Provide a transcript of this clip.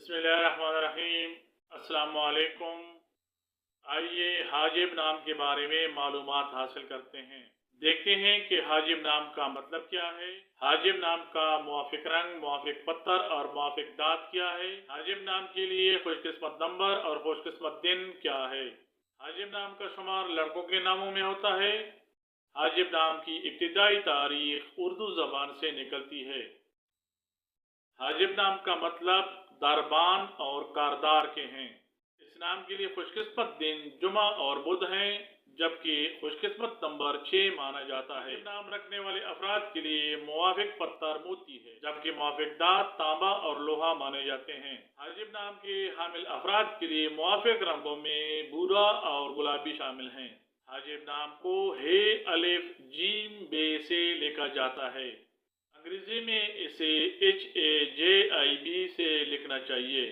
बिस्मिल्लाहिर्रहमानिर्रहीम। अस्सलाम वालेकुम। आइए हाजिब नाम के बारे में मालूमात हासिल करते हैं। देखते हैं कि हाजिब नाम का मतलब क्या है। हाजिब नाम का मुआफिक रंग, मुआफिक पत्थर और मुआफिक दाँत क्या है। हाजिब नाम के लिए खुशकिस्मत नंबर और खुशकिस्मत दिन क्या है। हाजिब नाम का शुमार लड़कों के नामों में होता है। हाजिब नाम की इब्तिदाई तारीख उर्दू ज़बान से निकलती है। हाजिब नाम का मतलब दरबान और कारदार के हैं। इस नाम के लिए खुशकिस्मत दिन जुमा और बुध हैं, जबकि खुशकिस्मत नंबर 6 माना जाता है। नाम रखने वाले अफराद के लिए मुवाफिक पत्थर मोती है, जबकि मुवाफिक दाँत तांबा और लोहा माने जाते हैं। हाजिब नाम के हामिल अफराद के लिए मुवाफिक रंगों में भूरा और गुलाबी शामिल हैं। हाजिब नाम को हे अलिफ जीम बे से लिखा जाता है। अंग्रेजी में इसे HAJIB से लिखना चाहिए।